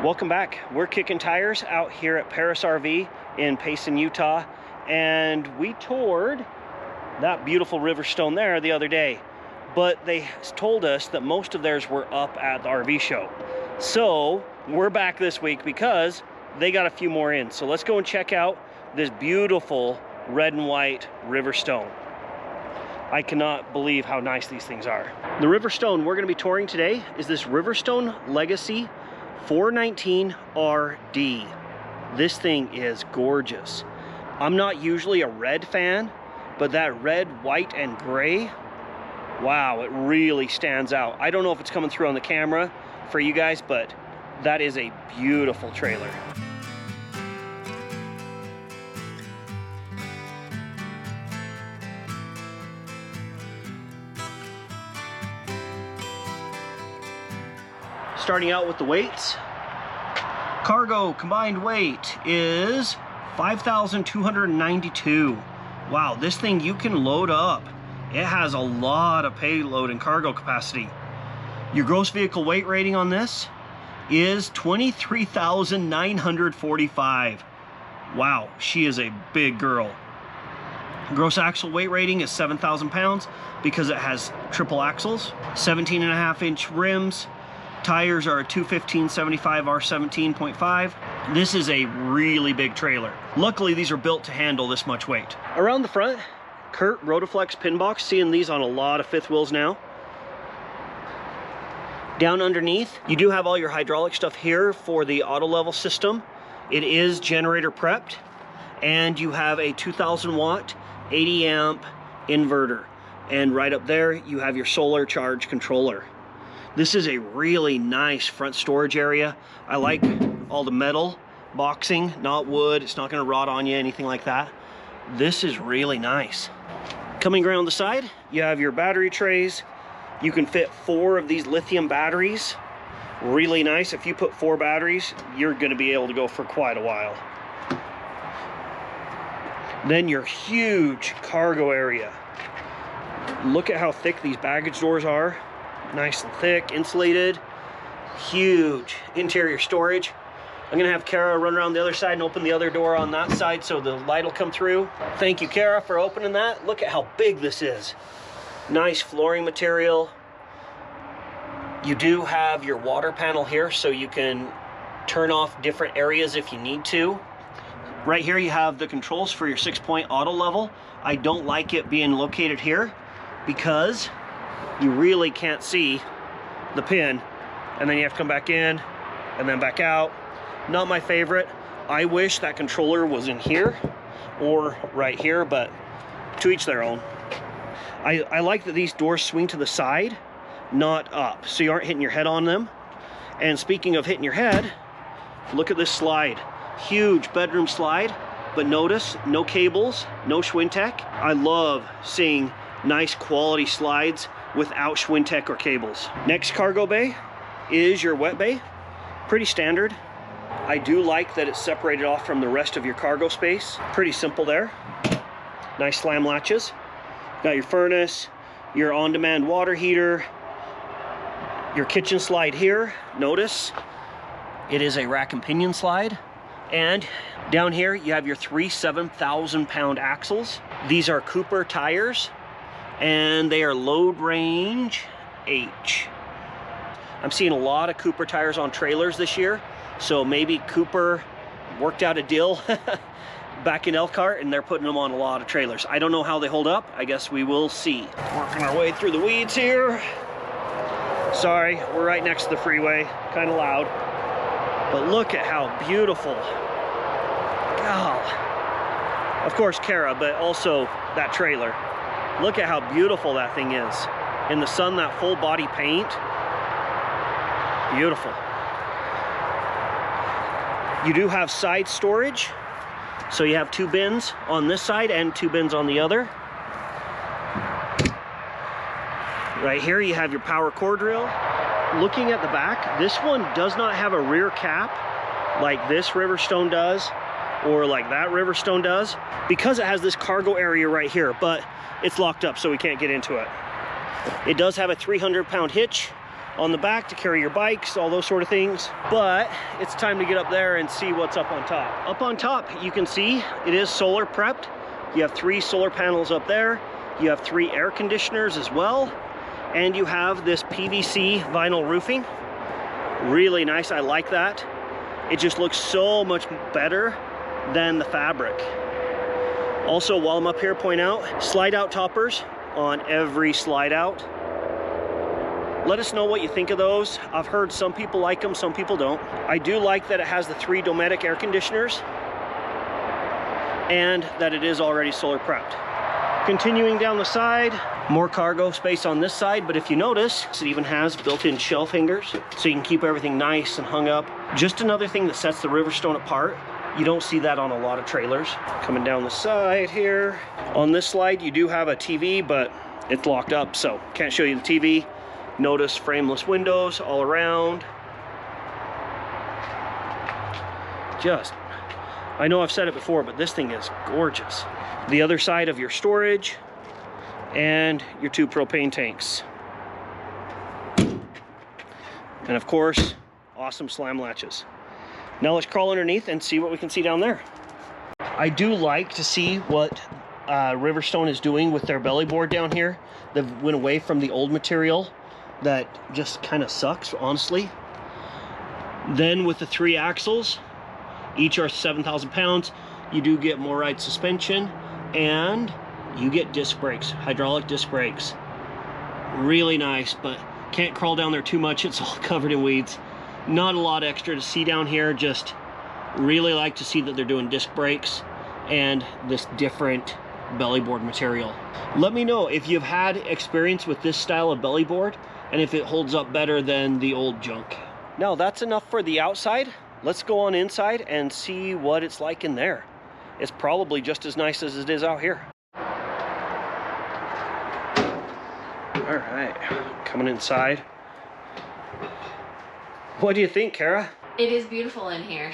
Welcome back. We're kicking tires out here at Parris RV in Payson, Utah, and we toured that beautiful Riverstone there the other day, but they told us that most of theirs were up at the RV show. So we're back this week because they got a few more in. So let's go and check out this beautiful red and white Riverstone. I cannot believe how nice these things are. The Riverstone we're going to be touring today is this Riverstone Legacy 419 RD. This thing is gorgeous. I'm not usually a red fan, but that red, white, and gray, wow, it really stands out. I don't know if it's coming through on the camera for you guys, but that is a beautiful trailer. Starting out with the weights. Cargo combined weight is 5,292. Wow, this thing you can load up. It has a lot of payload and cargo capacity. Your gross vehicle weight rating on this is 23,945. Wow, she is a big girl. Gross axle weight rating is 7,000 pounds because it has triple axles, 17.5-inch rims. Tires are a 215/75 R17.5. This is a really big trailer. Luckily, these are built to handle this much weight. Around the front, Kurt Rotoflex pin box. Seeing these on a lot of fifth wheels now. Down underneath, you do have all your hydraulic stuff here for the auto level system. It is generator prepped, and you have a 2,000 watt, 80 amp inverter. And right up there, you have your solar charge controller. This is a really nice front storage area. I like all the metal boxing, not wood. It's not gonna rot on you, anything like that. This is really nice. Coming around the side, you have your battery trays. You can fit 4 of these lithium batteries. Really nice. If you put 4 batteries, you're gonna be able to go for quite a while. Then your huge cargo area. Look at how thick these baggage doors are. Nice and thick, insulated, huge interior storage. I'm gonna have Kara run around the other side and open the other door on that side so the light will come through. Thank you, Kara, for opening that. Look at how big this is. Nice flooring material. You do have your water panel here so you can turn off different areas if you need to. Right here you have the controls for your 6-point auto level. I don't like it being located here because you really can't see the pin, and then you have to come back in and then back out. Not my favorite. I wish that controller was in here or right here, but to each their own. I like that these doors swing to the side, not up, so you aren't hitting your head on them. And speaking of hitting your head, look at this slide. Huge bedroom slide, but notice no cables, no Schwintek. I love seeing nice quality slides without Schwintek or cables. Next cargo bay is your wet bay. Pretty standard. I do like that it's separated off from the rest of your cargo space. Pretty simple there. Nice slam latches. Got your furnace, your on-demand water heater, your kitchen slide here. Notice it is a rack and pinion slide. And down here you have your 3 7,000-pound axles. These are Cooper tires, and they are load range H. I'm seeing a lot of Cooper tires on trailers this year, so maybe Cooper worked out a deal back in Elkhart and they're putting them on a lot of trailers. I don't know how they hold up. I guess we will see. Working our way through the weeds here. Sorry, we're right next to the freeway, kind of loud, but look at how beautiful. God. Of course Kara, but also that trailer. Look at how beautiful that thing is. In the sun, that full body paint. Beautiful. You do have side storage. So you have 2 bins on this side and 2 bins on the other. Right here you have your power core drill. Looking at the back, this one does not have a rear cap like this Riverstone does or like that Riverstone does, because it has this cargo area right here, but it's locked up so we can't get into it. It does have a 300-pound hitch on the back to carry your bikes, all those sort of things. But it's time to get up there and see what's up on top. Up on top, you can see it is solar prepped. You have 3 solar panels up there. You have 3 air conditioners as well. And you have this PVC vinyl roofing. Really nice, I like that. It just looks so much better than the fabric. Also, while I'm up here, point out, slide out toppers on every slide out. Let us know what you think of those. I've heard some people like them, some people don't. I do like that it has the 3 Dometic air conditioners and that it is already solar prepped. Continuing down the side, more cargo space on this side, but if you notice, it even has built-in shelf hangers so you can keep everything nice and hung up. Just another thing that sets the Riverstone apart. You don't see that on a lot of trailers. Coming down the side here. On this slide, you do have a TV, but it's locked up, so can't show you the TV. Notice frameless windows all around. I know I've said it before, but this thing is gorgeous. The other side of your storage and your 2 propane tanks. And of course, awesome slam latches. Now let's crawl underneath and see what we can see down there. I do like to see what Riverstone is doing with their belly board down here. They've went away from the old material that just kind of sucks, honestly. Then with the 3 axles, each are 7,000 pounds, you do get more ride suspension and you get disc brakes, hydraulic disc brakes. Really nice, but can't crawl down there too much. It's all covered in weeds. Not a lot extra to see down here, just really like to see that they're doing disc brakes and this different belly board material. Let me know if you've had experience with this style of belly board and if it holds up better than the old junk. Now that's enough for the outside. Let's go on inside and see what it's like in there. It's probably just as nice as it is out here. All right, coming inside. What do you think, Kara? It is beautiful in here.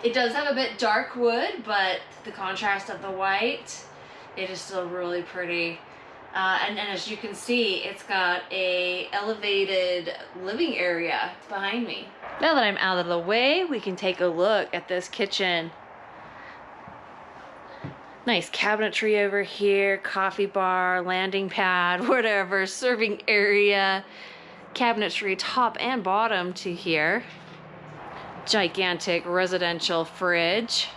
It does have a bit dark wood, but the contrast of the white, it is still really pretty. And as you can see, it's got a elevated living area behind me. Now that I'm out of the way, we can take a look at this kitchen. Nice cabinetry over here, coffee bar, landing pad, whatever, serving area. Cabinetry top and bottom to here. Gigantic residential fridge.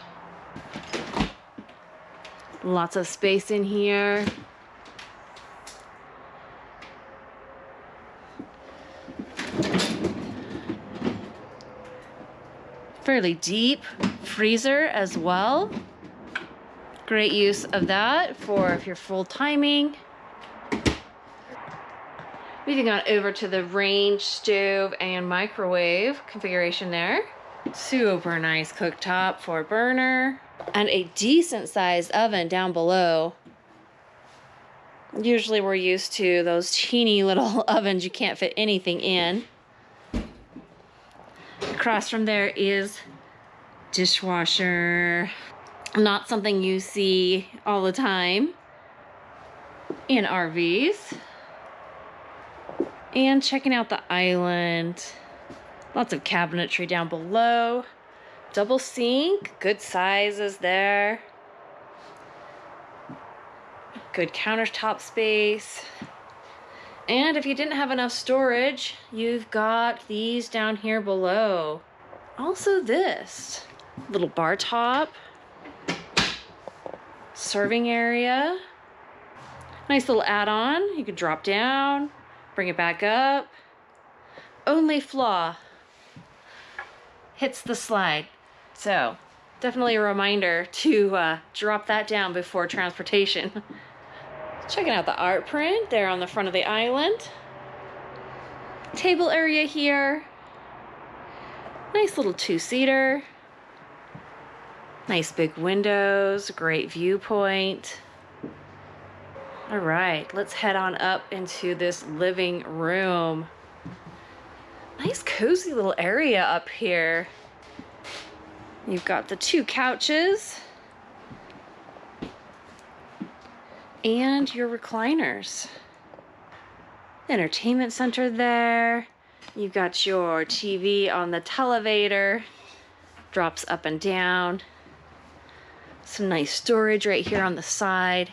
Lots of space in here. Fairly deep freezer as well. Great use of that for if you're full timing. Moving on over to the range, stove, and microwave configuration there. Super nice cooktop for burner. And a decent sized oven down below. Usually we're used to those teeny little ovens you can't fit anything in. Across from there is dishwasher. Not something you see all the time in RVs. And checking out the island. Lots of cabinetry down below. Double sink, good sizes there. Good countertop space. And if you didn't have enough storage, you've got these down here below. Also this little bar top. Serving area. Nice little add-on. You can drop down, bring it back up. Only flaw, hits the slide. So definitely a reminder to drop that down before transportation. Checking out the art print there on the front of the island. Table area here. Nice little 2-seater. Nice big windows, great viewpoint. All right, let's head on up into this living room. Nice cozy little area up here. You've got the 2 couches and your recliners. Entertainment center there. You've got your TV on the televator. Drops up and down. Some nice storage right here on the side.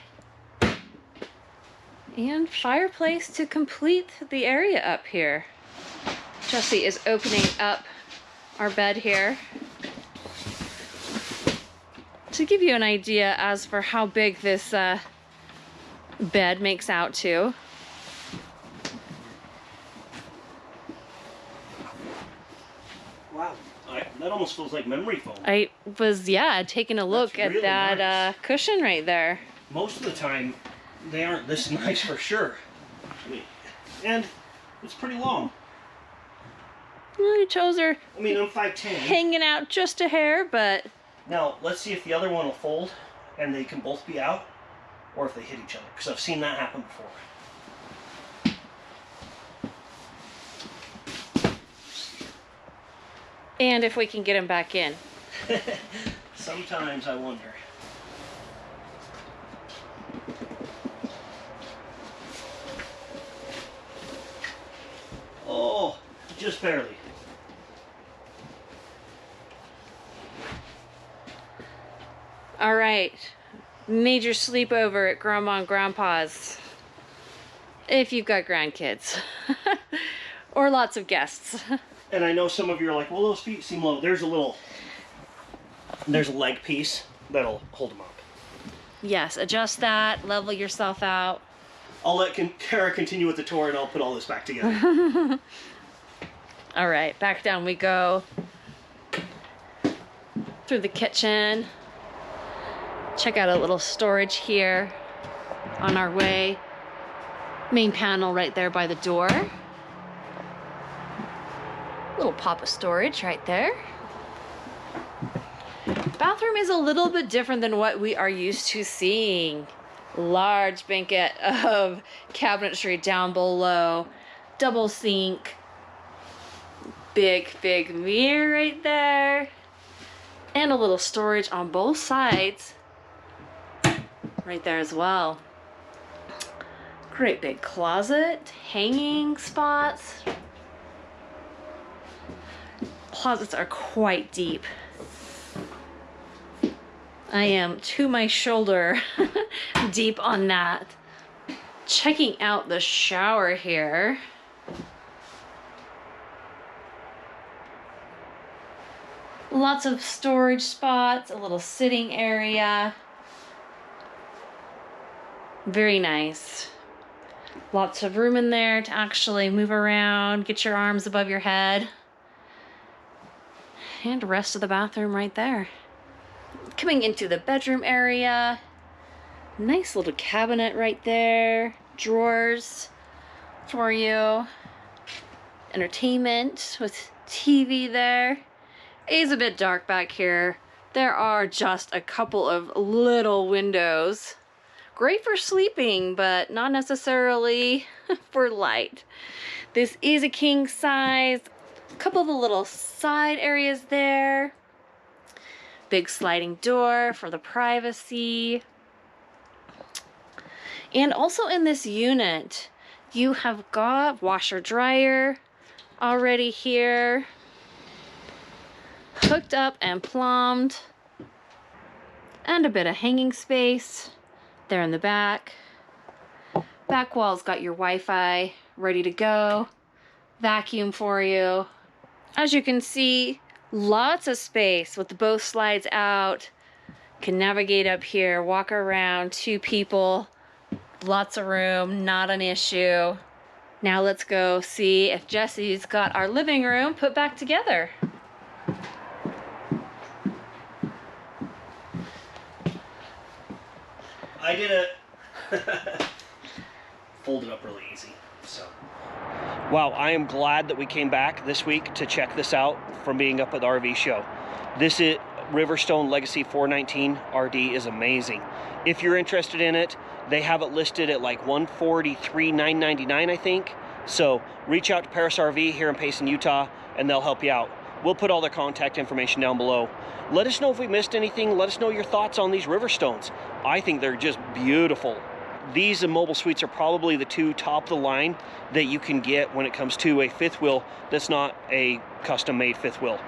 And fireplace to complete the area up here. Jesse is opening up our bed here to give you an idea as for how big this bed makes out to. Wow, that almost feels like memory foam. I was, yeah, taking a look That's at really that nice. Cushion right there. Most of the time, they aren't this nice for sure. And it's pretty long. Well, your toes are I mean, I'm 5'10". hanging out just a hair, but Now, let's see if the other one will fold and they can both be out, or if they hit each other, because I've seen that happen before. and if we can get him back in. Sometimes I wonder. Oh, just barely. All right, major sleepover at Grandma and Grandpa's. If you've got grandkids. Or lots of guests. And I know some of you are like, well, those feet seem low. There's a leg piece that'll hold them up. Yes, adjust that, level yourself out. I'll let Kara continue with the tour and I'll put all this back together. All right, back down we go. Through the kitchen. Check out a little storage here on our way. Main panel right there by the door. Little pop of storage right there. Bathroom is a little bit different than what we are used to seeing. Large banquet of cabinetry down below. Double sink. Big mirror right there. And a little storage on both sides. Right there as well. Great big closet. Hanging spots. Closets are quite deep. I am to my shoulder deep on that. Checking out the shower here. Lots of storage spots, a little sitting area. Very nice. Lots of room in there to actually move around, get your arms above your head. And the rest of the bathroom right there. Coming into the bedroom area. Nice little cabinet right there. Drawers for you. Entertainment with TV there. It is a bit dark back here. There are just a couple of little windows. Great for sleeping, but not necessarily for light. This is a king size. A couple of the little side areas there. Big sliding door for the privacy. And also in this unit, you have got washer dryer already here. Hooked up and plumbed. And a bit of hanging space there in the back. Back wall's got your Wi-Fi ready to go. Vacuum for you. As you can see, lots of space with both slides out. Can navigate up here, walk around, 2 people. Lots of room, not an issue. Now let's go see if Jesse's got our living room put back together. I did it. Folded up really easy. So. Wow, I am glad that we came back this week to check this out from being up at the RV show. This is Riverstone Legacy 419 RD is amazing. If you're interested in it, they have it listed at like $143,999, I think. So reach out to Parris RV here in Payson, Utah, and they'll help you out. We'll put all their contact information down below. Let us know if we missed anything. Let us know your thoughts on these Riverstones. I think they're just beautiful. these mobile suites are probably the two top of the line that you can get when it comes to a fifth wheel that's not a custom made fifth wheel.